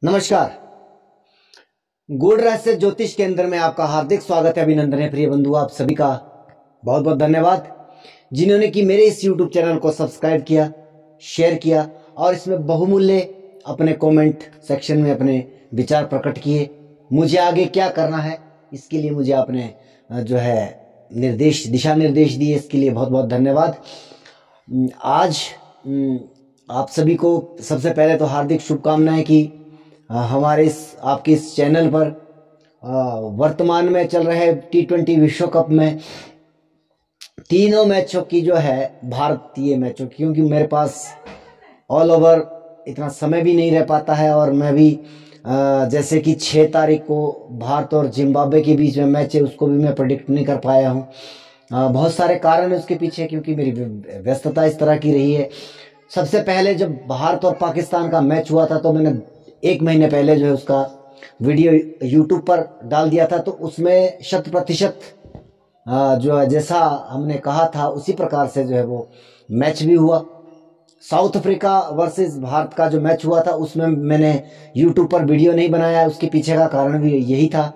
नमस्कार। गूढ़ रहस्य ज्योतिष केंद्र में आपका हार्दिक स्वागत है, अभिनंदन है। प्रिय बंधु, आप सभी का बहुत बहुत धन्यवाद जिन्होंने कि मेरे इस YouTube चैनल को सब्सक्राइब किया, शेयर किया और इसमें बहुमूल्य अपने कमेंट सेक्शन में अपने विचार प्रकट किए। मुझे आगे क्या करना है इसके लिए मुझे आपने जो है दिशा निर्देश दिए, इसके लिए बहुत बहुत धन्यवाद। आज आप सभी को सबसे पहले तो हार्दिक शुभकामनाएं कि हमारे आपके इस चैनल पर वर्तमान में चल रहे T20 विश्व कप में तीनों मैचों की जो है भारतीय मैचों की, क्योंकि मेरे पास ऑल ओवर इतना समय भी नहीं रह पाता है और मैं भी जैसे कि 6 तारीख को भारत और जिम्बाब्वे के बीच में मैच है, उसको भी मैं प्रेडिक्ट नहीं कर पाया हूँ। बहुत सारे कारण है उसके पीछे, क्योंकि मेरी व्यस्तता इस तरह की रही है। सबसे पहले जब भारत और पाकिस्तान का मैच हुआ था तो मैंने 1 महीने पहले जो है उसका वीडियो YouTube पर डाल दिया था, तो उसमें 100% जो है जैसा हमने कहा था उसी प्रकार से जो है वो मैच भी हुआ। साउथ अफ्रीका वर्सेस भारत का जो मैच हुआ था उसमें मैंने YouTube पर वीडियो नहीं बनाया, उसके पीछे का कारण भी यही था,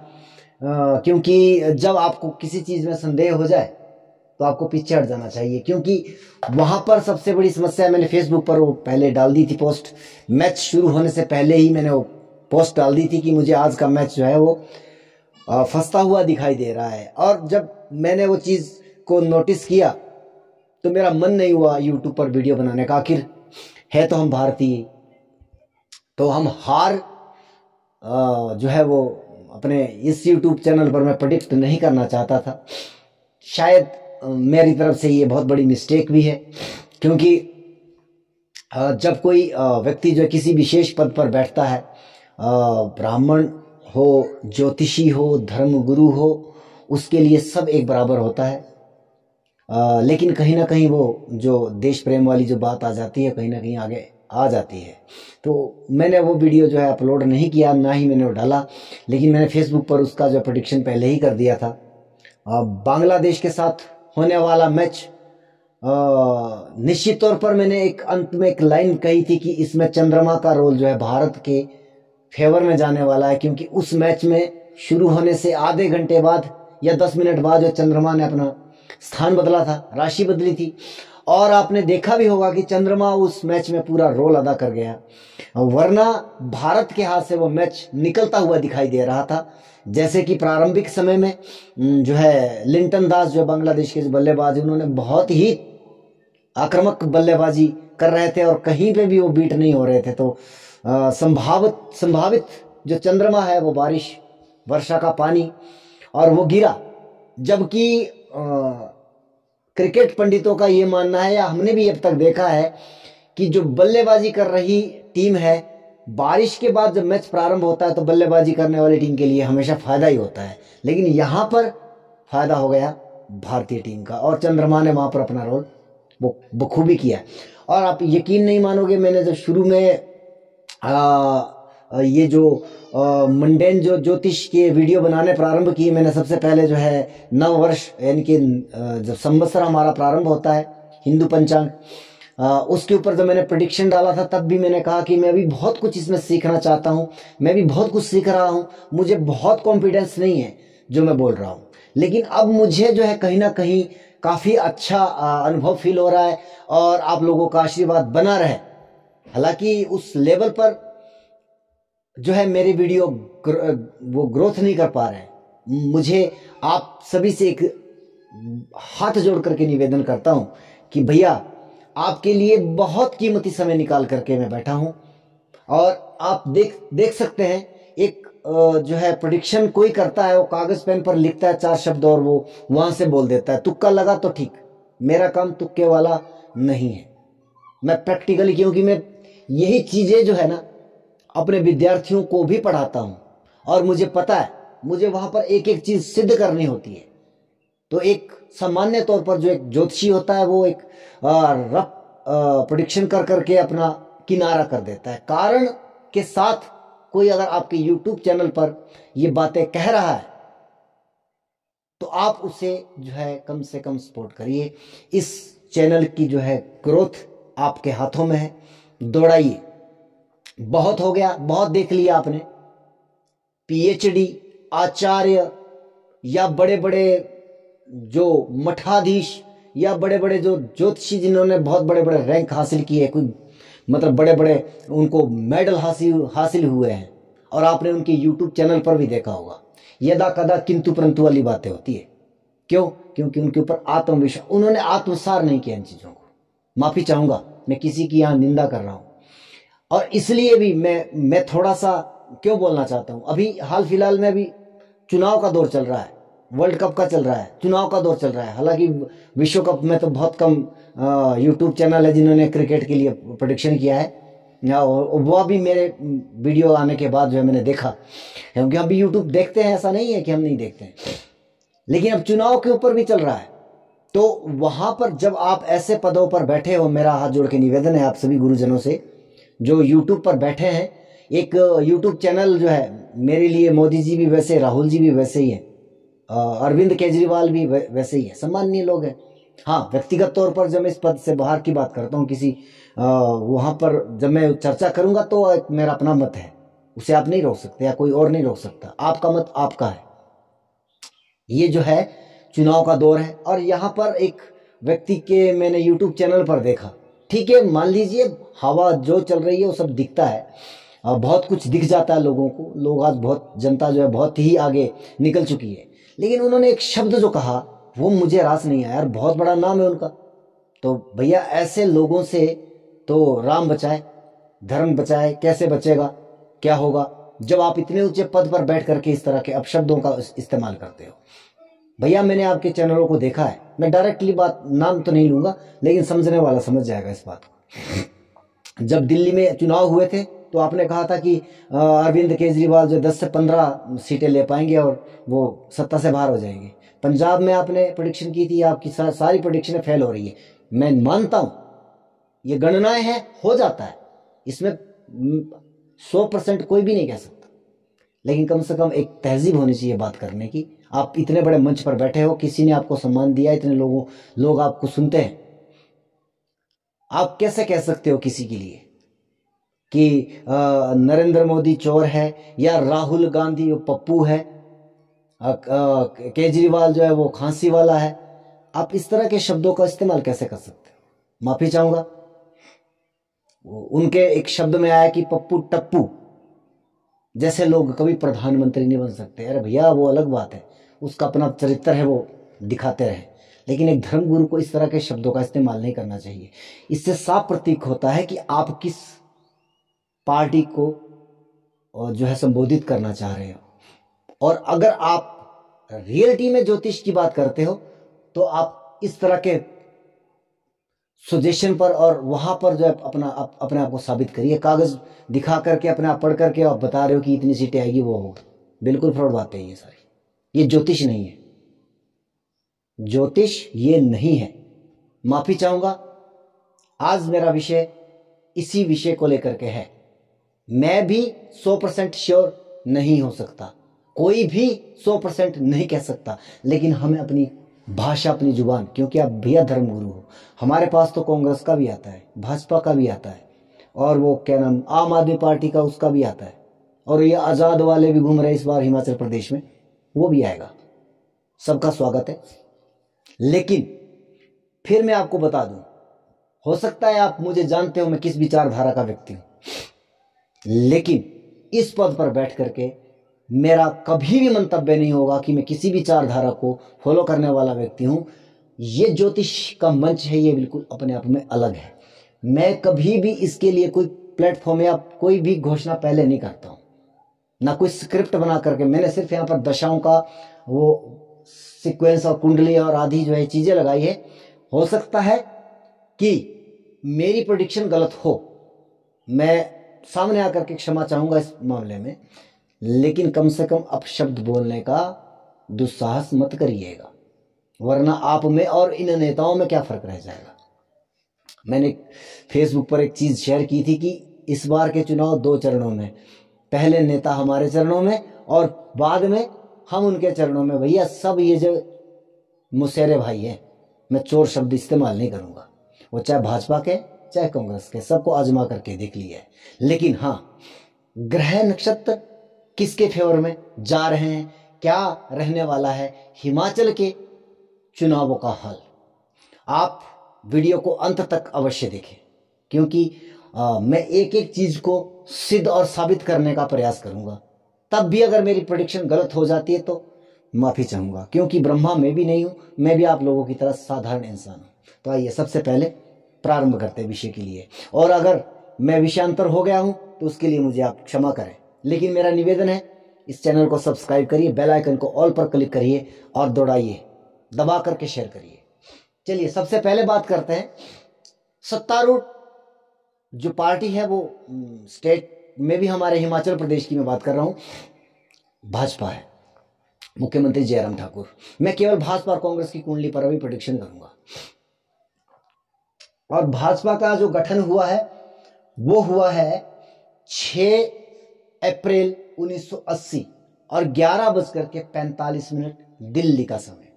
क्योंकि जब आपको किसी चीज़ में संदेह हो जाए तो आपको पीछे हट जाना चाहिए, क्योंकि वहां पर सबसे बड़ी समस्या, मैंने फेसबुक पर वो पहले डाल दी थी पोस्ट, मैच शुरू होने से पहले ही मैंने वो पोस्ट डाल दी थी कि मुझे आज का मैच जो है वो फंसता हुआ दिखाई दे रहा है। और जब मैंने वो चीज़ को नोटिस किया तो मेरा मन नहीं हुआ यूट्यूब पर वीडियो बनाने का। आखिर है तो हम भारतीय, तो हम हार जो है वो अपने इस यूट्यूब चैनल पर मैं प्रेडिक्ट नहीं करना चाहता था। शायद मेरी तरफ से ये बहुत बड़ी मिस्टेक भी है, क्योंकि जब कोई व्यक्ति जो किसी विशेष पद पर बैठता है, ब्राह्मण हो, ज्योतिषी हो, धर्मगुरु हो, उसके लिए सब एक बराबर होता है। लेकिन कहीं ना कहीं वो जो देश प्रेम वाली जो बात आ जाती है, कहीं ना कहीं आगे आ जाती है। तो मैंने वो वीडियो जो है अपलोड नहीं किया, ना ही मैंने वो डाला, लेकिन मैंने फेसबुक पर उसका जो प्रेडिक्शन पहले ही कर दिया था। बांग्लादेश के साथ होने वाला मैच, निश्चित तौर पर मैंने एक अंत में एक लाइन कही थी कि इसमें चंद्रमा का रोल जो है भारत के फेवर में जाने वाला है, क्योंकि उस मैच में शुरू होने से आधे घंटे बाद या 10 मिनट बाद जो चंद्रमा ने अपना स्थान बदला था, राशि बदली थी, और आपने देखा भी होगा कि चंद्रमा उस मैच में पूरा रोल अदा कर गया, वरना भारत के हाथ से वो मैच निकलता हुआ दिखाई दे रहा था। जैसे कि प्रारंभिक समय में जो है लिंटन दास जो बांग्लादेश के बल्लेबाज, उन्होंने बहुत ही आक्रामक बल्लेबाजी कर रहे थे और कहीं पे भी वो बीट नहीं हो रहे थे। तो संभावित जो चंद्रमा है वो बारिश, वर्षा का पानी, और वो गिरा। जबकि क्रिकेट पंडितों का ये मानना है, या हमने भी अब तक देखा है, कि जो बल्लेबाजी कर रही टीम है, बारिश के बाद जब मैच प्रारंभ होता है तो बल्लेबाजी करने वाली टीम के लिए हमेशा फायदा ही होता है। लेकिन यहाँ पर फायदा हो गया भारतीय टीम का, और चंद्रमा ने वहां पर अपना रोल वो बखूबी किया। और आप यकीन नहीं मानोगे, मैंने जब शुरू में ये जो मंडेन जो ज्योतिष के वीडियो बनाने प्रारंभ किए, मैंने सबसे पहले जो है नव वर्ष यानी कि जब संवत्सर हमारा प्रारंभ होता है हिंदू पंचांग, उसके ऊपर जब मैंने प्रेडिक्शन डाला था तब भी मैंने कहा कि मैं भी बहुत कुछ इसमें सीखना चाहता हूँ, मैं भी बहुत कुछ सीख रहा हूँ, मुझे बहुत कॉन्फिडेंस नहीं है जो मैं बोल रहा हूँ, लेकिन अब मुझे जो है कहीं ना कहीं काफ़ी अच्छा अनुभव फील हो रहा है, और आप लोगों का आशीर्वाद बना रहे। हालांकि उस लेवल पर जो है मेरे वीडियो वो ग्रोथ नहीं कर पा रहे हैं। मुझे आप सभी से एक हाथ जोड़ करके निवेदन करता हूं कि भैया, आपके लिए बहुत कीमती समय निकाल करके मैं बैठा हूं, और आप देख सकते हैं, एक जो है प्रेडिक्शन कोई करता है, वो कागज पेन पर लिखता है 4 शब्द और वो वहां से बोल देता है, तुक्का लगा तो ठीक। मेरा काम तुक्के वाला नहीं है, मैं प्रैक्टिकली, क्योंकि मैं यही चीजें जो है ना अपने विद्यार्थियों को भी पढ़ाता हूं, और मुझे पता है मुझे वहां पर एक एक चीज सिद्ध करनी होती है। तो एक सामान्य तौर पर जो एक ज्योतिषी होता है वो एक रफ प्रेडिक्शन कर करके अपना किनारा कर देता है। कारण के साथ कोई अगर आपके YouTube चैनल पर ये बातें कह रहा है तो आप उसे जो है कम से कम सपोर्ट करिए। इस चैनल की जो है ग्रोथ आपके हाथों में है, दौड़ाइए। बहुत हो गया, बहुत देख लिया आपने। पीएचडी, आचार्य या बड़े बड़े जो मठाधीश या बड़े बड़े जो ज्योतिषी जिन्होंने बहुत बड़े बड़े रैंक हासिल किए, कोई मतलब बड़े बड़े उनको मेडल हासिल हुए हैं, और आपने उनके यूट्यूब चैनल पर भी देखा होगा। यदा कदा किंतु परंतु वाली बातें होती है। क्यों? क्योंकि उनके ऊपर आत्मविश्वास, उन्होंने आत्मसार नहीं किया इन चीजों को। माफी चाहूंगा, मैं किसी की यहां निंदा कर रहा हूं, और इसलिए भी मैं थोड़ा सा क्यों बोलना चाहता हूं। अभी हाल फिलहाल में अभी चुनाव का दौर चल रहा है, वर्ल्ड कप का चल रहा है, चुनाव का दौर चल रहा है। हालांकि विश्व कप में तो बहुत कम यूट्यूब चैनल है जिन्होंने क्रिकेट के लिए प्रेडिक्शन किया है, और वह भी मेरे वीडियो आने के बाद जो है मैंने देखा, क्योंकि हम भी यूट्यूब देखते हैं, ऐसा नहीं है कि हम नहीं देखते हैं। लेकिन अब चुनाव के ऊपर भी चल रहा है, तो वहां पर जब आप ऐसे पदों पर बैठे हो, मेरा हाथ जोड़ के निवेदन है आप सभी गुरुजनों से जो यूट्यूब पर बैठे हैं। एक यूट्यूब चैनल जो है मेरे लिए, मोदी जी भी वैसे, राहुल जी भी वैसे ही है, अरविंद केजरीवाल भी वैसे ही है, सम्माननीय लोग हैं। हाँ, व्यक्तिगत तौर पर जब मैं इस पद से बाहर की बात करता हूँ, किसी वहां पर जब मैं चर्चा करूंगा तो एक मेरा अपना मत है, उसे आप नहीं रोक सकते या कोई और नहीं रोक सकता। आपका मत आपका है। ये जो है चुनाव का दौर है, और यहाँ पर एक व्यक्ति के मैंने यूट्यूब चैनल पर देखा। ठीक है, मान लीजिए हवा जो चल रही है वो सब दिखता है, बहुत कुछ दिख जाता है लोगों को। लोग आज बहुत, जनता जो है बहुत ही आगे निकल चुकी है। लेकिन उन्होंने एक शब्द जो कहा वो मुझे रास नहीं आया, यार बहुत बड़ा नाम है उनका। तो भैया ऐसे लोगों से तो राम बचाए, धर्म बचाए, कैसे बचेगा, क्या होगा जब आप इतने ऊंचे पद पर बैठ करके इस तरह के अपशब्दों का इस्तेमाल करते हो। भैया मैंने आपके चैनलों को देखा है, मैं डायरेक्टली बात, नाम तो नहीं लूंगा, लेकिन समझने वाला समझ जाएगा इस बात को। जब दिल्ली में चुनाव हुए थे तो आपने कहा था कि अरविंद केजरीवाल जो 10 से 15 सीटें ले पाएंगे और वो सत्ता से बाहर हो जाएंगे। पंजाब में आपने प्रेडिक्शन की थी, आपकी सारी प्रेडिक्शनें फेल हो रही है। मैं मानता हूं ये गणनाएं हैं, हो जाता है, इसमें 100% कोई भी नहीं कह सकता, लेकिन कम से कम एक तहजीब होनी चाहिए बात करने की। आप इतने बड़े मंच पर बैठे हो, किसी ने आपको सम्मान दिया, इतने लोग आपको सुनते हैं, आप कैसे कह सकते हो किसी के लिए कि नरेंद्र मोदी चोर है या राहुल गांधी वो पप्पू है, केजरीवाल जो है वो खांसी वाला है। आप इस तरह के शब्दों का इस्तेमाल कैसे कर सकते हो? माफी चाहूंगा, उनके एक शब्द में आया कि पप्पू टप्पू जैसे लोग कभी प्रधानमंत्री नहीं बन सकते। अरे भैया वो अलग बात है, उसका अपना चरित्र है, वो दिखाते रहे, लेकिन एक धर्मगुरु को इस तरह के शब्दों का इस्तेमाल नहीं करना चाहिए। इससे साफ प्रतीक होता है कि आप किस पार्टी को जो है संबोधित करना चाह रहे हो। और अगर आप रियलिटी में ज्योतिष की बात करते हो तो आप इस तरह के सजेशन पर और वहां पर जो है अपने आप को साबित करिए, कागज दिखा करके, अपने आप पढ़ करके आप बता रहे हो कि इतनी सीटें आएगी, वो होगा। बिल्कुल फ्रॉड बातें हैं ये सारी, ये ज्योतिष नहीं है, ज्योतिष ये नहीं है। माफी चाहूंगा, आज मेरा विषय इसी विषय को लेकर के है। मैं भी 100% श्योर नहीं हो सकता, कोई भी 100% नहीं कह सकता, लेकिन हमें अपनी भाषा, अपनी जुबान, क्योंकि आप भैया धर्मगुरु हो। हमारे पास तो कांग्रेस का भी आता है, भाजपा का भी आता है, और वो क्या नाम, आम आदमी पार्टी का, उसका भी आता है, और ये आजाद वाले भी घूम रहे इस बार हिमाचल प्रदेश में, वो भी आएगा। सबका स्वागत है। लेकिन फिर मैं आपको बता दूं, हो सकता है आप मुझे जानते हो मैं किस विचारधारा का व्यक्ति हूं, लेकिन इस पद पर बैठ करके मेरा कभी भी मंतव्य नहीं होगा कि मैं किसी विचारधारा को फॉलो करने वाला व्यक्ति हूं। ये ज्योतिष का मंच है, ये बिल्कुल अपने आप में अलग है। मैं कभी भी इसके लिए कोई प्लेटफॉर्म या कोई भी घोषणा पहले नहीं करता हूं, ना कोई स्क्रिप्ट बना करके। मैंने सिर्फ यहाँ पर दशाओं का वो सीक्वेंस और कुंडली और आदि जो है चीजें लगाई है। हो सकता है कि मेरी प्रेडिक्शन गलत हो, मैं सामने आकर के क्षमा चाहूंगा इस मामले में, लेकिन कम से कम अपशब्द बोलने का दुस्साहस मत करिएगा, वरना आप में और इन नेताओं में क्या फर्क रह जाएगा। मैंने फेसबुक पर एक चीज शेयर की थी कि इस बार के चुनाव 2 चरणों में, पहले नेता हमारे चरणों में और बाद में हम उनके चरणों में। भैया सब ये जो मुसेरे भाई हैं, मैं चोर शब्द इस्तेमाल नहीं करूंगा, वो चाहे भाजपा के चाहे कांग्रेस के, सबको आजमा करके देख लिया है। लेकिन हाँ, ग्रह नक्षत्र किसके फेवर में जा रहे हैं, क्या रहने वाला है हिमाचल के चुनावों का हाल, आप वीडियो को अंत तक अवश्य देखें, क्योंकि मैं एक एक चीज को सिद्ध और साबित करने का प्रयास करूंगा। तब भी अगर मेरी प्रेडिक्शन गलत हो जाती है तो माफी चाहूंगा, क्योंकि ब्रह्मा मैं भी नहीं हूं, मैं भी आप लोगों की तरह साधारण इंसान हूं। तो आइए सबसे पहले प्रारंभ करते हैं विषय के लिए, और अगर मैं विषयांतर हो गया हूं तो उसके लिए मुझे आप क्षमा करें। लेकिन मेरा निवेदन है, इस चैनल को सब्सक्राइब करिए, बेल आइकन को ऑल पर क्लिक करिए और दौड़ाइए, दबा करके शेयर करिए। चलिए सबसे पहले बात करते हैं, सत्तारूढ़ जो पार्टी है वो स्टेट में भी, हमारे हिमाचल प्रदेश की मैं बात कर रहा हूं, भाजपा है, मुख्यमंत्री जयराम ठाकुर। मैं केवल भाजपा और कांग्रेस की कुंडली पर अभी प्रेडिक्शन करूंगा। और भाजपा का जो गठन हुआ है वो हुआ है 6 अप्रैल 1980 और 11:45 दिल्ली का समय,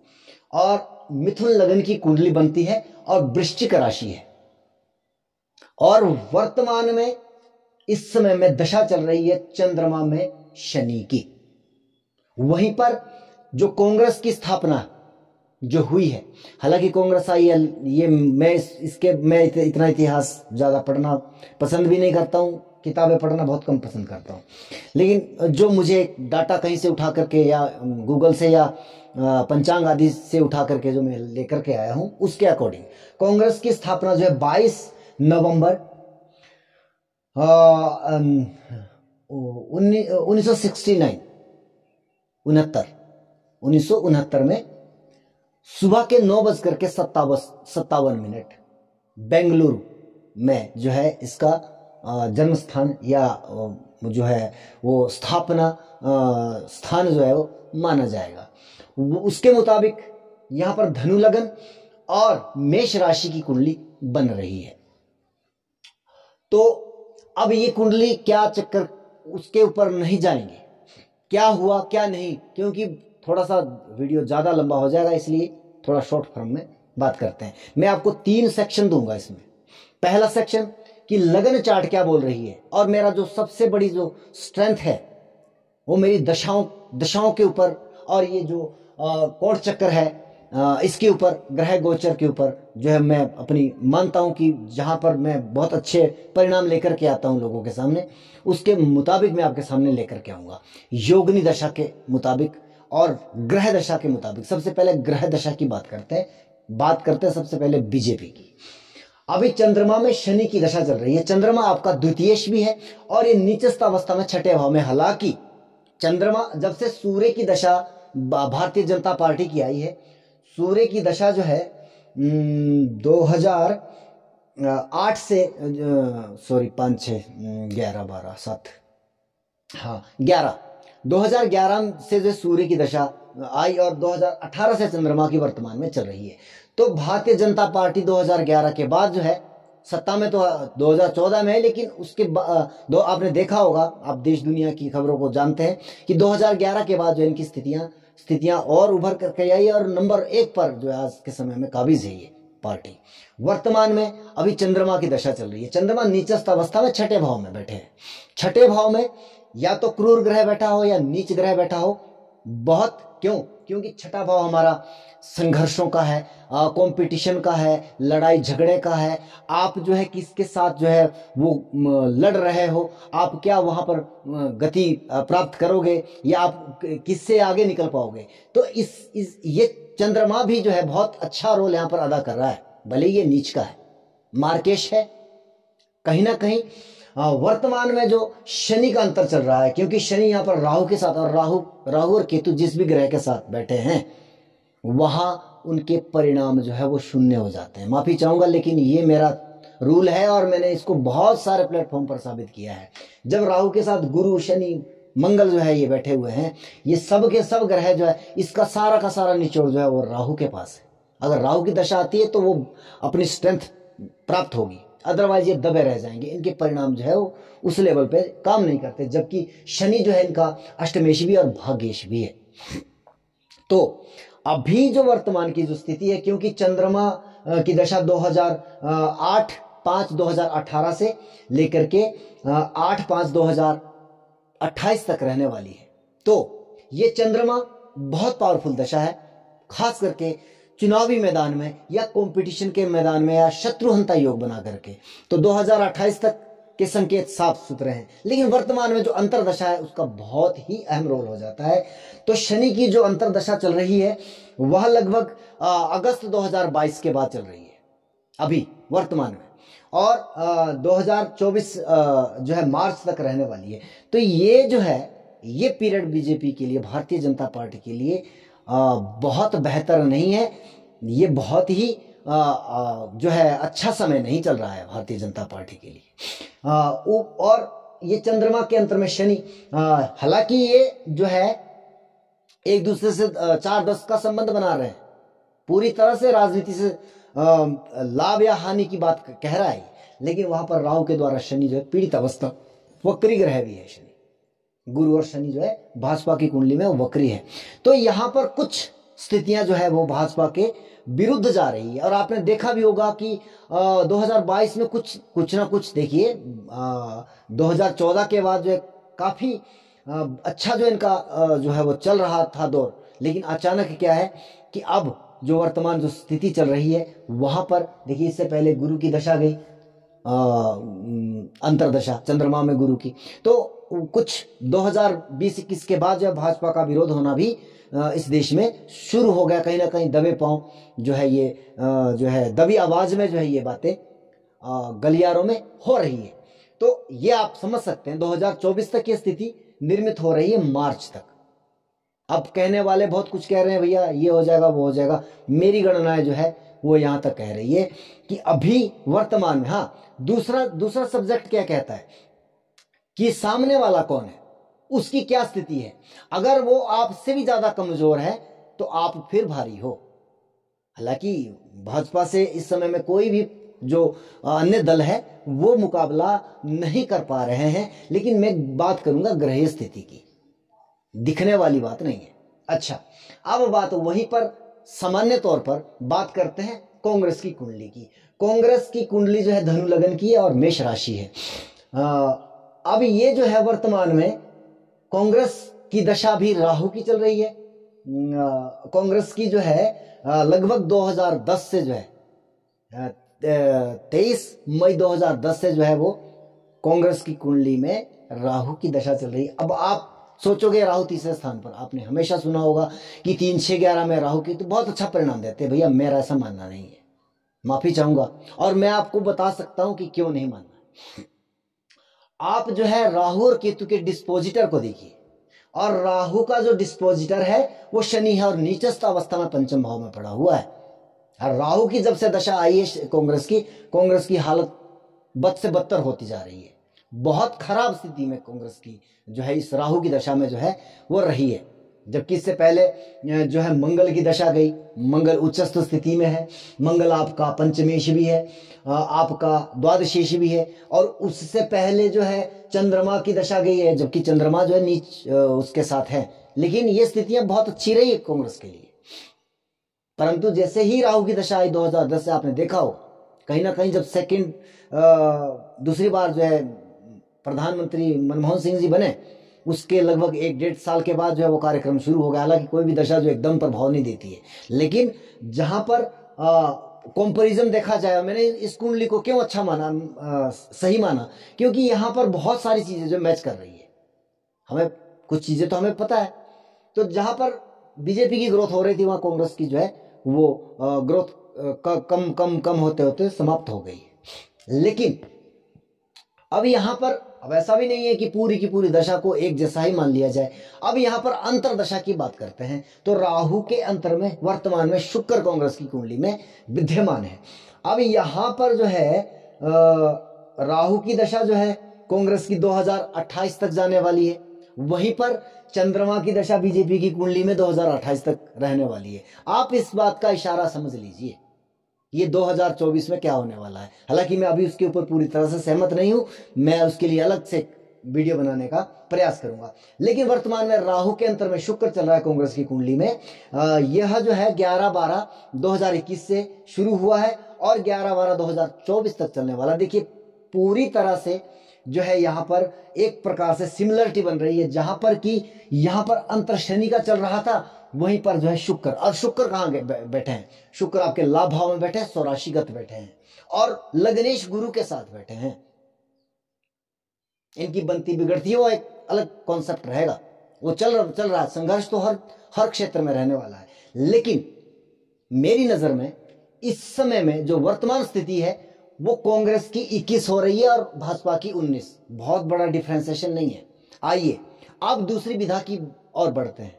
और मिथुन लगन की कुंडली बनती है और वृश्चिक राशि है। और वर्तमान में इस समय में दशा चल रही है चंद्रमा में शनि की। वहीं पर जो कांग्रेस की स्थापना जो हुई है, हालांकि कांग्रेस आई है, ये मैं इतना इतिहास ज्यादा पढ़ना पसंद भी नहीं करता हूं, किताबें पढ़ना बहुत कम पसंद करता हूं, लेकिन जो मुझे डाटा कहीं से उठा करके या गूगल से या पंचांग आदि से उठा करके जो मैं लेकर के आया हूं, उसके अकॉर्डिंग कांग्रेस की स्थापना जो है 22 नवंबर 1969 में सुबह के 9:57 बेंगलुरु में जो है इसका जन्म स्थान या जो है वो स्थापना स्थान जो है वो माना जाएगा। उसके मुताबिक यहां पर धनु लगन और मेष राशि की कुंडली बन रही है। तो अब ये कुंडली क्या चक्कर, उसके ऊपर नहीं जाएंगे, क्या हुआ क्या नहीं, क्योंकि थोड़ा सा वीडियो ज्यादा लंबा हो जाएगा, इसलिए थोड़ा शॉर्ट फॉर्म में बात करते हैं। मैं आपको 3 सेक्शन दूंगा इसमें। पहला सेक्शन कि लगन चार्ट क्या बोल रही है, और मेरा जो सबसे बड़ी जो स्ट्रेंथ है वो मेरी दशाओं के ऊपर, और ये जो कोट चक्कर है इसके ऊपर, ग्रह गोचर के ऊपर जो है मैं अपनी मानता हूं कि जहां पर मैं बहुत अच्छे परिणाम लेकर के आता हूं लोगों के सामने, उसके मुताबिक मैं आपके सामने लेकर के आऊंगा, योगिनी दशा के मुताबिक और ग्रह दशा के मुताबिक। सबसे पहले ग्रह दशा की बात करते हैं सबसे पहले बीजेपी की। अभी चंद्रमा में शनि की दशा चल रही है। चंद्रमा आपका द्वितीयेश भी है और ये नीचस्थ अवस्था में छठे भाव में। हालांकि चंद्रमा जब से सूर्य की दशा भारतीय जनता पार्टी की आई है, सूर्य की दशा जो है 2008 से 5, 6, 11, 12, 7, हाँ 2011 से जो सूर्य की दशा आई और 2018 से चंद्रमा की वर्तमान में चल रही है। तो भारतीय जनता पार्टी 2011 के बाद जो है सत्ता में, तो 2014 में है, लेकिन उसके आपने देखा होगा, आप देश दुनिया की खबरों को जानते हैं कि 2011 के बाद जो इनकी स्थितियां और उभर करके आई और नंबर 1 पर जो आज के समय में काबिज है ये पार्टी। वर्तमान में अभी चंद्रमा की दशा चल रही है। चंद्रमा नीचस्थ अवस्था में छठे भाव में बैठे हैं। छठे भाव में या तो क्रूर ग्रह बैठा हो या नीच ग्रह बैठा हो। बहुत क्योंकि छठा भाव हमारा संघर्षों का है, कंपटीशन का है, लड़ाई झगड़े का है। आप जो है किसके साथ जो है वो लड़ रहे हो, आप क्या वहां पर गति प्राप्त करोगे या आप किससे आगे निकल पाओगे। तो ये चंद्रमा भी जो है बहुत अच्छा रोल यहां पर अदा कर रहा है, भले ये नीच का है, मार्केश है कहीं ना कहीं। वर्तमान में जो शनि का अंतर चल रहा है, क्योंकि शनि यहाँ पर राहु के साथ, और राहु और केतु जिस भी ग्रह के साथ बैठे हैं वहां उनके परिणाम जो है वो शून्य हो जाते हैं। माफी चाहूंगा, लेकिन ये मेरा रूल है और मैंने इसको बहुत सारे प्लेटफॉर्म पर साबित किया है। जब राहु के साथ गुरु, शनि, मंगल जो है ये बैठे हुए हैं, ये सब के सब ग्रह जो है, इसका सारा का सारा निचोड़ जो है वो राहु के पास है। अगर राहु की दशा आती है तो वो अपनी स्ट्रेंथ प्राप्त होगी, अदरवाइज ये दबे रह जाएंगे। इनके परिणाम जो है वो उस लेवल पे काम नहीं करते। जबकि शनि जो है इनका अष्टमेश भी और भाग्येश भी है। तो अभी जो वर्तमान की जो स्थिति है, क्योंकि चंद्रमा की दशा 2008 5/5/2018 से लेकर के 8/5/2028 तक रहने वाली है। तो ये चंद्रमा बहुत पावरफुल दशा है, खास करके चुनावी मैदान में या कंपटीशन के मैदान में या शत्रुहंता योग बना करके। तो 2028 तक के संकेत साफ सुथरे हैं, लेकिन वर्तमान में जो अंतरदशा है उसका बहुत ही अहम रोल हो जाता है। तो शनि की जो अंतरदशा चल रही है वह लगभग अगस्त 2022 के बाद चल रही है अभी वर्तमान में, और 2024 जो है मार्च तक रहने वाली है। तो ये जो है ये पीरियड बीजेपी के लिए, भारतीय जनता पार्टी के लिए बहुत बेहतर नहीं है। ये बहुत ही जो है अच्छा समय नहीं चल रहा है भारतीय जनता पार्टी के लिए। और ये चंद्रमा के अंतर में शनि, हालांकि ये जो है एक दूसरे से 4-10 का संबंध बना रहे हैं, पूरी तरह से राजनीति से लाभ या हानि की बात कह रहा है, लेकिन वहां पर राहु के द्वारा शनि जो है पीड़ित अवस्था, वक्री ग्रह भी है शनि, गुरु और शनि जो है भाजपा की कुंडली में वक्री है। तो यहां पर कुछ स्थितियां जो है वो भाजपा के विरुद्ध जा रही है। और आपने देखा भी होगा कि 2022 में कुछ ना कुछ, देखिए 2014 के बाद जो है काफी अच्छा जो इनका जो है वो चल रहा था दौर, लेकिन अचानक क्या है कि अब जो वर्तमान जो स्थिति चल रही है वहां पर देखिए, इससे पहले गुरु की दशा गई, अंतरदशा चंद्रमा में गुरु की, तो कुछ 2020-21 के बाद जो है भाजपा का विरोध होना भी इस देश में शुरू हो गया। कहीं ना कहीं दबे पांव जो है ये जो है दबी आवाज में जो है ये बातें गलियारों में हो रही है। तो ये आप समझ सकते हैं 2024 तक ये स्थिति निर्मित हो रही है, मार्च तक। अब कहने वाले बहुत कुछ कह रहे हैं, भैया ये हो जाएगा वो हो जाएगा, मेरी गणनाएं जो है वो यहां तक कह रही है कि अभी वर्तमान में, हाँ, दूसरा सब्जेक्ट क्या कहता है कि सामने वाला कौन है, उसकी क्या स्थिति है। अगर वो आपसे भी ज्यादा कमजोर है तो आप फिर भारी हो। हालांकि भाजपा से इस समय में कोई भी जो अन्य दल है वो मुकाबला नहीं कर पा रहे हैं, लेकिन मैं बात करूंगा ग्रह स्थिति की, दिखने वाली बात नहीं है। अच्छा, अब बात वहीं पर सामान्य तौर पर बात करते हैं कांग्रेस की कुंडली की। कांग्रेस की कुंडली जो है धनु लगन की है और मेष राशि है। अब ये जो है वर्तमान में कांग्रेस की दशा भी राहु की चल रही है। कांग्रेस की जो है लगभग 2010 से जो है 23 मई 2010 से जो है वो कांग्रेस की कुंडली में राहु की दशा चल रही है। अब आप सोचोगे राहु तीसरे स्थान पर, आपने हमेशा सुना होगा कि 3-6-11 में राहु की तो बहुत अच्छा परिणाम देते हैं। भैया मेरा ऐसा मानना नहीं है, माफी चाहूंगा, और मैं आपको बता सकता हूं कि क्यों नहीं मानना। आप जो है राहु और केतु के डिस्पोजिटर को देखिए, और राहु का जो डिस्पोजिटर है वो शनि है और नीचस्थ अवस्था में पंचम भाव में पड़ा हुआ है। और राहु की जब से दशा आई है कांग्रेस की हालत बद से बदतर होती जा रही है। बहुत खराब स्थिति में कांग्रेस की जो है इस राहु की दशा में जो है वो रही है। जबकि इससे पहले जो है मंगल की दशा गई, मंगल उच्चस्थ स्थिति में है, मंगल आपका पंचमेश भी है, आपका द्वादशेश भी है, और उससे पहले जो है चंद्रमा की दशा गई है, जबकि चंद्रमा जो है नीच उसके साथ है। लेकिन ये स्थितियां बहुत अच्छी रही है कांग्रेस के लिए। परंतु जैसे ही राहु की दशा आई 2010 से, आपने देखा हो कहीं ना कहीं जब दूसरी बार जो है प्रधानमंत्री मनमोहन सिंह जी बने, उसके लगभग 1-1.5 साल के बाद जो है वो कार्यक्रम शुरू हो गया। हालांकि कोई भी दशा जो एकदम प्रभाव नहीं देती है, लेकिन जहां पर कंपैरिजन देखा जाए, मैंने इस कुंडली को क्यों अच्छा माना, सही माना, क्योंकि यहाँ पर बहुत सारी चीजें जो मैच कर रही है। हमें कुछ चीजें तो हमें पता है, तो जहां पर बीजेपी की ग्रोथ हो रही थी वहां कांग्रेस की जो है वो ग्रोथ कम कम कम होते होते समाप्त हो गई है। लेकिन अब यहां पर अब ऐसा भी नहीं है कि पूरी की पूरी दशा को एक जैसा ही मान लिया जाए। अब यहां पर अंतरदशा की बात करते हैं, तो राहु के अंतर में वर्तमान में शुक्र कांग्रेस की कुंडली में विद्यमान है। अब यहां पर जो है राहु की दशा जो है कांग्रेस की 2028 तक जाने वाली है, वहीं पर चंद्रमा की दशा बीजेपी की कुंडली में 2028 तक रहने वाली है। आप इस बात का इशारा समझ लीजिए ये 2024 में क्या होने वाला है। हालांकि मैं अभी उसके ऊपर पूरी तरह से सहमत नहीं हूं, मैं उसके लिए अलग से वीडियो बनाने का प्रयास करूंगा। लेकिन वर्तमान में राहु के अंतर में शुक्र चल रहा है कांग्रेस की कुंडली में। यह जो है 11/12/2021 से शुरू हुआ है और 11/12/2024 तक चलने वाला। देखिए पूरी तरह से जो है यहाँ पर एक प्रकार से सिमिलरिटी बन रही है, जहां पर कि यहाँ पर अंतर शनि का चल रहा था, वहीं पर जो है शुक्र। और शुक्र कहाँ बैठे हैं? शुक्र आपके लाभ भाव में बैठे हैं, स्वराशिगत बैठे हैं और लग्नेश गुरु के साथ बैठे हैं। इनकी बनती बिगड़ती है वो एक अलग कॉन्सेप्ट रहेगा, वो चल रहा है। संघर्ष तो हर क्षेत्र में रहने वाला है, लेकिन मेरी नजर में इस समय में जो वर्तमान स्थिति है वो कांग्रेस की 21 हो रही है और भाजपा की 19। बहुत बड़ा डिफरेंशिएशन नहीं है। आइए अब दूसरी विधा की ओर बढ़ते हैं।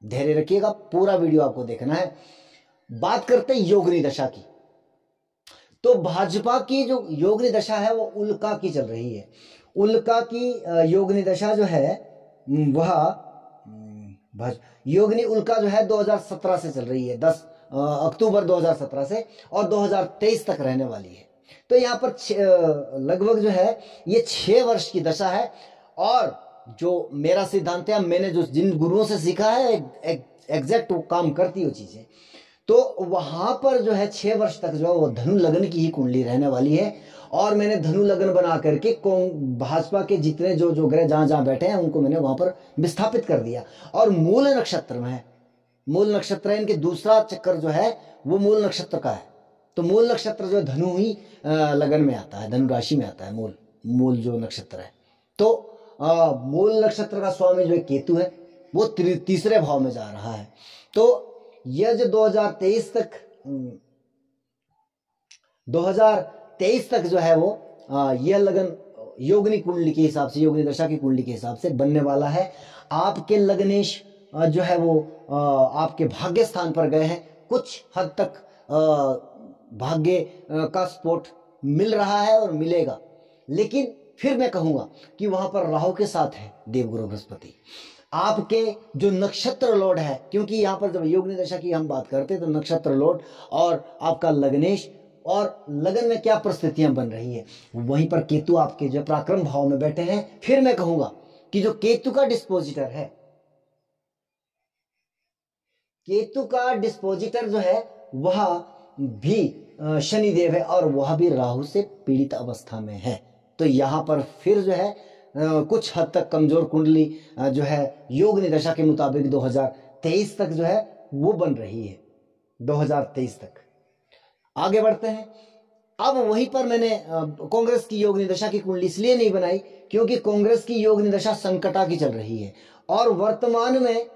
धैर्य रखिएगा, पूरा वीडियो आपको देखना है। बात करते हैं योगिनी दशा की। तो भाजपा की जो योगिनी दशा है वो उल्का की चल रही है। उल्का की योगिनी दशा जो है वह योगिनी उल्का जो है 2017 से चल रही है, 10 अक्टूबर 2017 से, और 2023 तक रहने वाली है। तो यहाँ पर लगभग जो है ये 6 वर्ष की दशा है। और जो मेरा सिद्धांत है, मैंने जो जिन गुरुओं से सीखा है एग्जैक्ट वो काम करती वो चीजें। तो वहां पर जो है 6 वर्ष तक जो है वो धनु लग्न की ही कुंडली रहने वाली है। और मैंने धनु लग्न बना करके भाजपा के जितने जो ग्रह जहां जहां बैठे हैं उनको मैंने वहां पर विस्थापित कर दिया। और मूल नक्षत्र में है, मूल नक्षत्र है इनके, दूसरा चक्कर जो है वो मूल नक्षत्र का है। तो मूल नक्षत्र जो धनु ही लगन में आता है, धनु राशि में आता है मूल जो नक्षत्र है। तो मूल नक्षत्र का स्वामी जो केतु है वो तीसरे भाव में जा रहा है। तो यह जो 2023 तक जो है वो यह लगन योगिनी कुंडली के हिसाब से, योगिनी दशा की कुंडली के हिसाब से बनने वाला है। आपके लग्नेश जो है वो आपके भाग्य स्थान पर गए हैं। कुछ हद तक भाग्य का सपोर्ट मिल रहा है और मिलेगा, लेकिन फिर मैं कहूंगा कि वहां पर राहु के साथ है देवगुरु बृहस्पति। आपके जो नक्षत्र लॉर्ड है, क्योंकि यहां पर जब योगिनी दशा की हम बात करते हैं तो नक्षत्र लॉर्ड और आपका लग्नेश और लगन में क्या परिस्थितियां बन रही है, वहीं पर केतु आपके जो पराक्रम भाव में बैठे हैं। फिर मैं कहूंगा कि जो केतु का डिस्पोजिटर है, केतु का डिस्पोजिटर जो है वह भी शनिदेव है और वह भी राहु से पीड़ित अवस्था में है। तो यहां पर फिर जो है कुछ हद तक कमजोर कुंडली जो है योगिनी दशा के मुताबिक 2023 तक जो है वो बन रही है। 2023 तक आगे बढ़ते हैं। अब वहीं पर मैंने कांग्रेस की योगिनी दशा की कुंडली इसलिए नहीं बनाई क्योंकि कांग्रेस की योगिनी दशा संकटा की चल रही है और वर्तमान में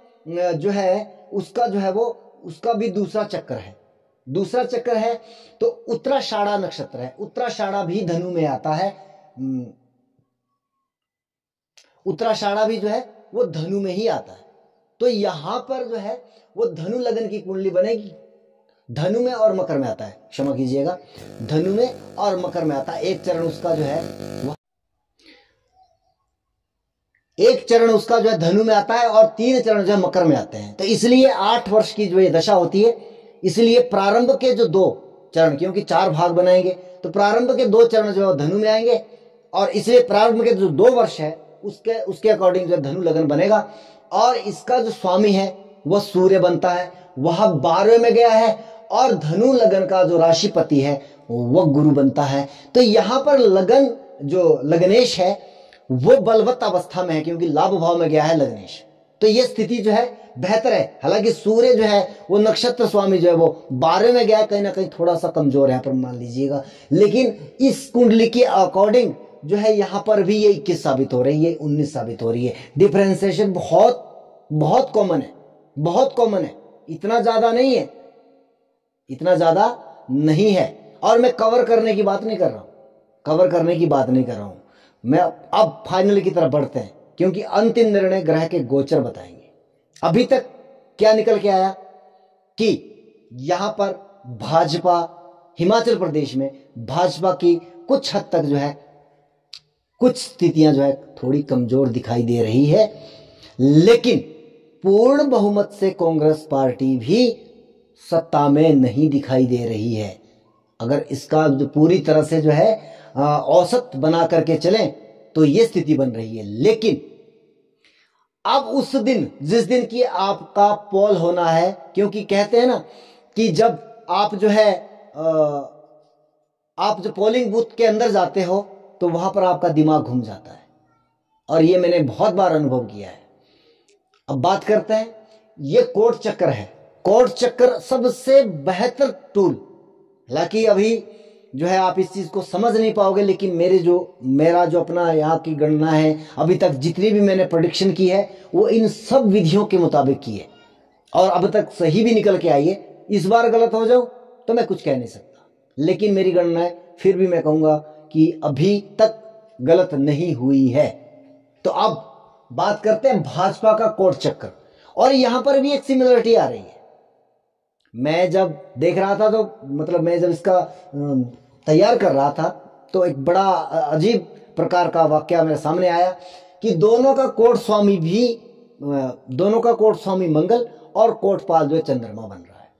जो है उसका जो है वो उसका भी दूसरा चक्कर है। तो उत्तराषाढ़ा नक्षत्र है, उत्तराषाढ़ा भी धनु में आता है। उत्तराषाढ़ा भी जो है वो धनु में ही आता है। तो यहां पर जो है वो धनु लगन की कुंडली बनेगी। धनु में और मकर में आता है, क्षमा कीजिएगा, धनु में और मकर में आता है। एक चरण उसका जो है धनु में आता है और 3 चरण जो है मकर में आते हैं। तो इसलिए 8 वर्ष की जो ये दशा होती है, इसलिए प्रारंभ के जो 2 चरण, क्योंकि 4 भाग बनाएंगे तो प्रारंभ के 2 चरण जो है धनु में आएंगे और इसलिए प्रारंभ के जो 2 वर्ष है उसके अकॉर्डिंग जो धनु लगन बनेगा। और इसका जो स्वामी है वह सूर्य बनता है, वह 12वें में गया है और धनु लगन का जो राशिपति है वह गुरु बनता है। तो यहां पर लगन जो लग्नेश है वो बलवत्त अवस्था में है क्योंकि लाभ भाव में गया है लग्नेश। तो ये स्थिति जो है बेहतर है। हालांकि सूर्य जो है वो नक्षत्र स्वामी जो है वो 12वें में गया है, कहीं ना कहीं थोड़ा सा कमजोर है पर मान लीजिएगा। लेकिन इस कुंडली के अकॉर्डिंग जो है यहां पर भी ये 21 साबित हो रही है, 19 साबित हो रही है। डिफरेंशिएशन बहुत कॉमन है, इतना ज्यादा नहीं है। और मैं कवर करने की बात नहीं कर रहा हूं, मैं अब फाइनल की तरफ बढ़ते हैं क्योंकि अंतिम निर्णय ग्रह के गोचर बताएंगे। अभी तक क्या निकल के आया कि यहां पर भाजपा, हिमाचल प्रदेश में भाजपा की कुछ हद तक जो है कुछ स्थितियां जो है थोड़ी कमजोर दिखाई दे रही है, लेकिन पूर्ण बहुमत से कांग्रेस पार्टी भी सत्ता में नहीं दिखाई दे रही है। अगर इसका जो पूरी तरह से जो है औसत बना करके चलें तो ये स्थिति बन रही है। लेकिन अब उस दिन, जिस दिन की आपका पोल होना है, क्योंकि कहते हैं ना कि जब आप जो है आप जो पोलिंग बूथ के अंदर जाते हो तो वहां पर आपका दिमाग घूम जाता है, और ये मैंने बहुत बार अनुभव किया है। अब बात करते हैं, ये कोर्ट चक्कर है। कोर्ट चक्कर सबसे बेहतर टूल, हालांकि अभी जो है आप इस चीज को समझ नहीं पाओगे, लेकिन मेरा जो अपना यहाँ की गणना है, अभी तक जितनी भी मैंने प्रेडिक्शन की है वो इन सब विधियों के मुताबिक की है, और अब तक सही भी निकल के आई है। इस बार गलत हो जाऊं तो मैं कुछ कह नहीं सकता, लेकिन मेरी गणना है, फिर भी मैं कहूंगा कि अभी तक गलत नहीं हुई है। तो अब बात करते हैं भाजपा का कोर्ट चक्कर, और यहां पर भी एक सिमिलरिटी आ रही है। मैं जब देख रहा था, तो मतलब मैं जब इसका तैयार कर रहा था, तो एक बड़ा अजीब प्रकार का वाक्य मेरे सामने आया कि दोनों का कोर्ट स्वामी मंगल और कोर्टपाल जो है चंद्रमा बन रहा है।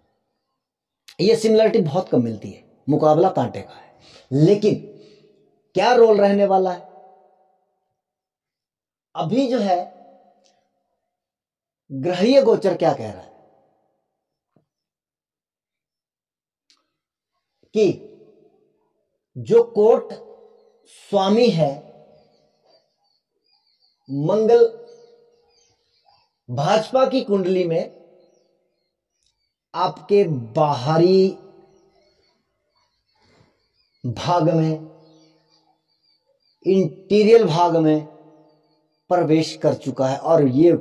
ये सिमिलरिटी बहुत कम मिलती है, मुकाबला कांटे का है। लेकिन क्या रोल रहने वाला है, अभी जो है ग्रहीय गोचर क्या कह रहा है कि जो कोर्ट स्वामी है मंगल, भाजपा की कुंडली में आपके बाहरी भाग में, इंटीरियर भाग में प्रवेश कर चुका है, और ये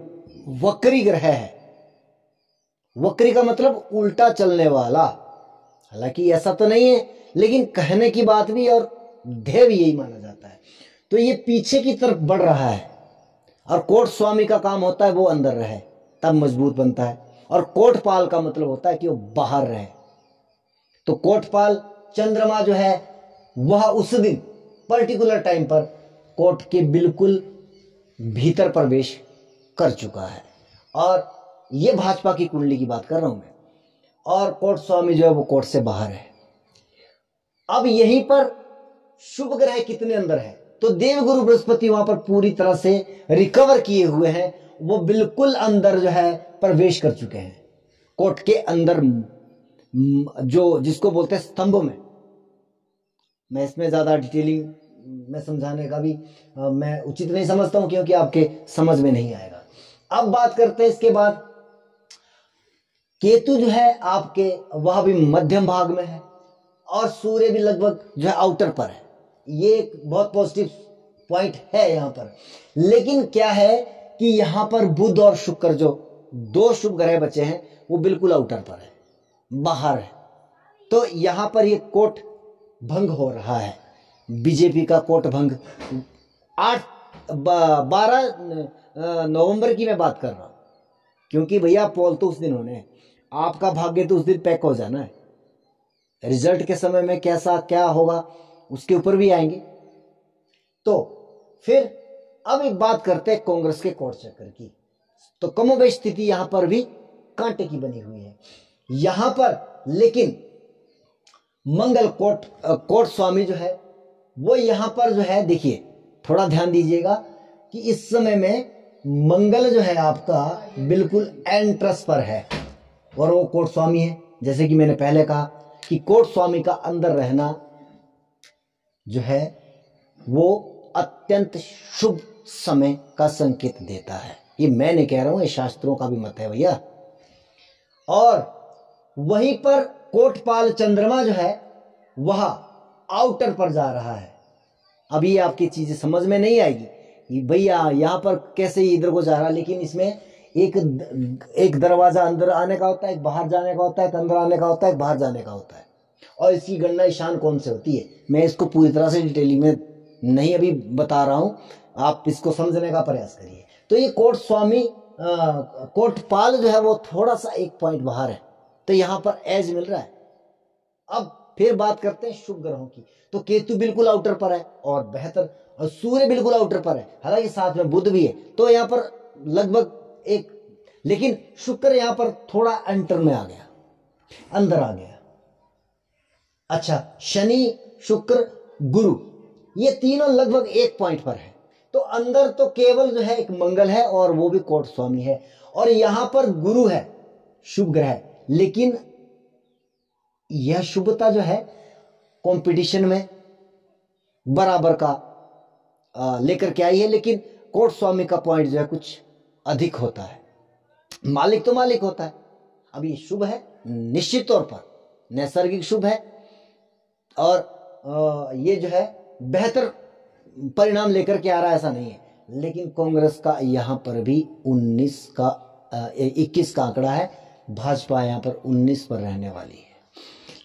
वक्री ग्रह है। वक्री का मतलब उल्टा चलने वाला, हालांकि ऐसा तो नहीं है, लेकिन कहने की बात भी और ध्येय भी यही माना जाता है। तो ये पीछे की तरफ बढ़ रहा है, और कोर्ट स्वामी का काम होता है वो अंदर रहे, तब मजबूत बनता है, और कोर्टपाल का मतलब होता है कि वो बाहर रहे। तो कोर्टपाल चंद्रमा जो है वह उस दिन पर्टिकुलर टाइम पर कोर्ट के बिल्कुल भीतर प्रवेश कर चुका है, और ये भाजपा की कुंडली की बात कर रहा हूं मैं, और कोर्ट स्वामी जो है वो कोर्ट से बाहर है। अब यहीं पर शुभ ग्रह कितने अंदर है, तो देवगुरु बृहस्पति वहां पर पूरी तरह से रिकवर किए हुए हैं, वो बिल्कुल अंदर जो है प्रवेश कर चुके हैं कोर्ट के अंदर, जो जिसको बोलते हैं स्तंभ में। मैं इसमें ज्यादा डिटेलिंग में समझाने का भी मैं उचित नहीं समझता हूं, क्योंकि आपके समझ में नहीं आएगा। अब बात करते हैं इसके बाद, केतु जो है आपके वह भी मध्यम भाग में है, और सूर्य भी लगभग जो है आउटर पर है। ये एक बहुत पॉजिटिव पॉइंट है यहां पर। लेकिन क्या है कि यहां पर बुध और शुक्र जो दो शुभ ग्रह बचे हैं वो बिल्कुल आउटर पर है, बाहर है। तो यहां पर ये कोर्ट भंग हो रहा है, बीजेपी का कोर्ट भंग 12 नवंबर की मैं बात कर रहा हूं, क्योंकि भैया पोल तो उस दिन होने हैं, आपका भाग्य तो उस दिन पैक हो जाना है। रिजल्ट के समय में कैसा क्या होगा उसके ऊपर भी आएंगे। तो फिर अब एक बात करते हैं कांग्रेस के कोर्ट चक्कर की। तो कमोबेश स्थिति यहां पर भी कांटे की बनी हुई है यहां पर, लेकिन मंगल कोर्ट स्वामी जो है वो यहां पर जो है, देखिए थोड़ा ध्यान दीजिएगा कि इस समय में मंगल जो है आपका बिल्कुल एंट्रस पर है, और वो कोर्ट स्वामी है। जैसे कि मैंने पहले कहा कि कोर्ट स्वामी का अंदर रहना जो है वो अत्यंत शुभ समय का संकेत देता है। ये मैं नहीं कह रहा हूं, ये शास्त्रों का भी मत है भैया। और वहीं पर कोर्टपाल चंद्रमा जो है वह आउटर पर जा रहा है। अभी आपकी चीजें समझ में नहीं आएगी भैया यहां पर कैसे इधर को जा रहा है, लेकिन इसमें एक दरवाजा अंदर आने का होता है, एक बाहर जाने का होता है, एक अंदर आने का होता है, एक बाहर जाने का होता है। और इसकी गणना ईशान कौन से होती है, मैं इसको पूरी तरह से डिटेलिंग में नहीं अभी बता रहा हूं, आप इसको समझने का प्रयास करिए। तो ये कोर्ट स्वामी कोर्टपाल जो है वो थोड़ा सा एक पॉइंट बाहर है, तो यहां पर एज मिल रहा है। अब फिर बात करते हैं शुभ ग्रहों की। तो केतु बिल्कुल आउटर पर है और बेहतर, और सूर्य बिल्कुल आउटर पर है, हालांकि साथ में बुध भी है, तो यहां पर लगभग एक, लेकिन शुक्र यहां पर थोड़ा एंटर में आ गया, अंदर आ गया। अच्छा, शनि शुक्र गुरु ये तीनों लगभग एक पॉइंट पर है, तो अंदर तो केवल जो है एक मंगल है और वो भी कोट स्वामी है, और यहां पर गुरु है, शुभ ग्रह, लेकिन यह शुभता जो है कंपटीशन में बराबर का लेकर के आई है, लेकिन कोट स्वामी का पॉइंट जो है कुछ अधिक होता है। मालिक तो मालिक होता है। अब ये शुभ है, निश्चित तौर पर नैसर्गिक शुभ है, और ये जो है बेहतर परिणाम लेकर के आ रहा है, ऐसा नहीं है। लेकिन कांग्रेस का यहां पर भी 21 का आंकड़ा है, भाजपा यहां पर 19 पर रहने वाली है।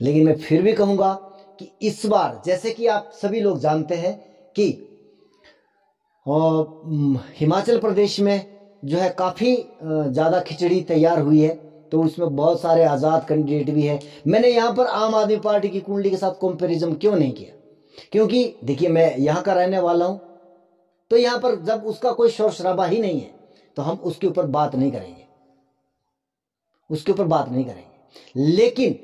लेकिन मैं फिर भी कहूंगा कि इस बार, जैसे कि आप सभी लोग जानते हैं कि हिमाचल प्रदेश में जो है काफी ज्यादा खिचड़ी तैयार हुई है, तो उसमें बहुत सारे आजाद कैंडिडेट भी है। मैंने यहां पर आम आदमी पार्टी की कुंडली के साथ कंपैरिजन क्यों नहीं किया, क्योंकि देखिए मैं यहां का रहने वाला हूं, तो यहां पर जब उसका कोई शोर शराबा ही नहीं है तो हम उसके ऊपर बात नहीं करेंगे, उसके ऊपर बात नहीं करेंगे। लेकिन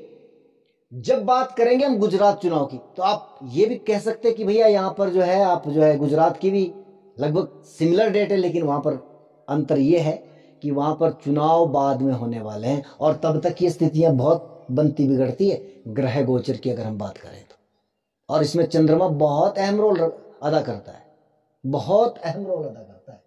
जब बात करेंगे हम गुजरात चुनाव की, तो आप ये भी कह सकते हैं कि भैया यहां पर जो है आप जो है गुजरात की भी लगभग सिमिलर डेट है, लेकिन वहां पर अंतर यह है कि वहां पर चुनाव बाद में होने वाले हैं, और तब तक ये स्थितियां बहुत बनती बिगड़ती है ग्रह गोचर की अगर हम बात करें तो। और इसमें चंद्रमा बहुत अहम रोल अदा करता है, बहुत अहम रोल अदा करता है।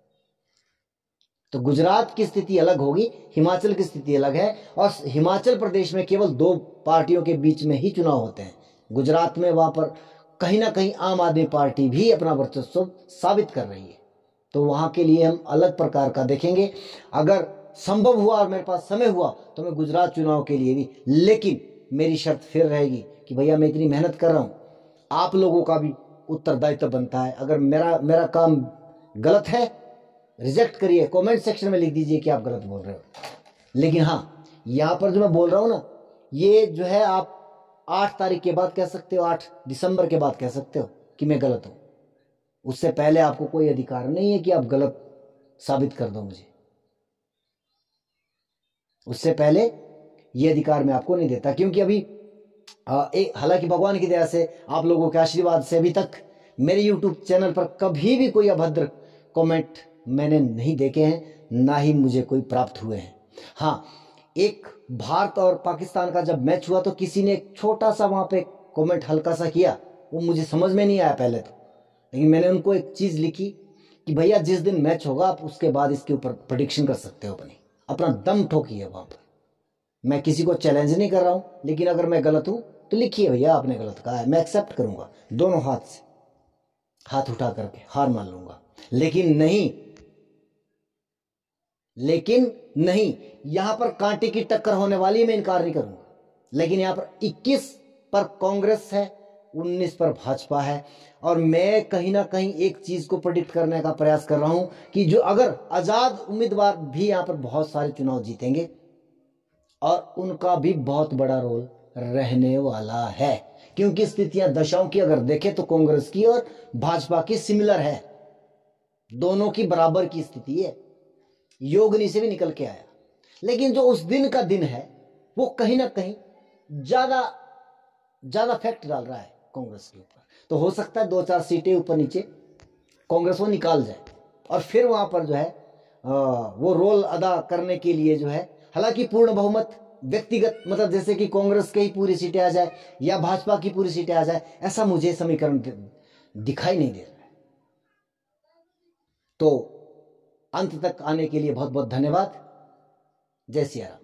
तो गुजरात की स्थिति अलग होगी, हिमाचल की स्थिति अलग है, और हिमाचल प्रदेश में केवल 2 पार्टियों के बीच में ही चुनाव होते हैं। गुजरात में वहां पर कहीं ना कहीं आम आदमी पार्टी भी अपना वर्चस्व साबित कर रही है, तो वहां के लिए हम अलग प्रकार का देखेंगे। अगर संभव हुआ और मेरे पास समय हुआ तो मैं गुजरात चुनाव के लिए भी, लेकिन मेरी शर्त फिर रहेगी कि भैया मैं इतनी मेहनत कर रहा हूं, आप लोगों का भी उत्तरदायित्व बनता है। अगर मेरा काम गलत है, रिजेक्ट करिए, कमेंट सेक्शन में लिख दीजिए कि आप गलत बोल रहे हो। लेकिन हाँ, यहां पर जो मैं बोल रहा हूं ना, ये जो है आप 8 तारीख के बाद कह सकते हो, 8 दिसंबर के बाद कह सकते हो कि मैं गलत हूं। उससे पहले आपको कोई अधिकार नहीं है कि आप गलत साबित कर दो मुझे, उससे पहले ये अधिकार मैं आपको नहीं देता। क्योंकि अभी हालांकि भगवान की दया से, आप लोगों के आशीर्वाद से अभी तक मेरे YouTube चैनल पर कभी भी कोई अभद्र कमेंट मैंने नहीं देखे हैं, ना ही मुझे कोई प्राप्त हुए हैं। हाँ, एक भारत और पाकिस्तान का जब मैच हुआ तो किसी ने एक छोटा सा वहां पे कमेंट हल्का सा किया, वो मुझे समझ में नहीं आया पहले तो, लेकिन मैंने उनको एक चीज लिखी कि भैया जिस दिन मैच होगा आप उसके बाद इसके ऊपर प्रेडिक्शन कर सकते हो, अपना दम ठोकिए वहां पर। मैं किसी को चैलेंज नहीं कर रहा हूं, लेकिन अगर मैं गलत हूं तो लिखिए भैया आपने गलत कहा है, मैं एक्सेप्ट करूंगा, दोनों हाथ से हाथ उठा करके हार मान लूंगा। लेकिन नहीं, यहां पर कांटे की टक्कर होने वाली है, मैं इनकार नहीं करूंगा। लेकिन यहां पर 21 पर कांग्रेस है, 19 पर भाजपा है, और मैं कहीं ना कहीं एक चीज को प्रेडिक्ट करने का प्रयास कर रहा हूं कि जो अगर आजाद उम्मीदवार भी यहां पर बहुत सारे चुनाव जीतेंगे, और उनका भी बहुत बड़ा रोल रहने वाला है। क्योंकि स्थितियां दशाओं की अगर देखें तो कांग्रेस की और भाजपा की सिमिलर है, दोनों की बराबर की स्थिति है, योगनी से भी निकल के आया। लेकिन जो उस दिन का दिन है वो कहीं ना कहीं ज्यादा फैक्ट डाल रहा है कांग्रेस के ऊपर। तो हो सकता है 2-4 सीटें ऊपर नीचे कांग्रेस वो निकाल जाए, और फिर वहां पर जो है वो रोल अदा करने के लिए जो है, हालांकि पूर्ण बहुमत व्यक्तिगत, मतलब जैसे कि कांग्रेस की ही पूरी सीटें आ जाए या भाजपा की पूरी सीटें आ जाए, ऐसा मुझे समीकरण दिखाई नहीं दे रहा है। तो अंत तक आने के लिए बहुत बहुत धन्यवाद। जय सिया राम।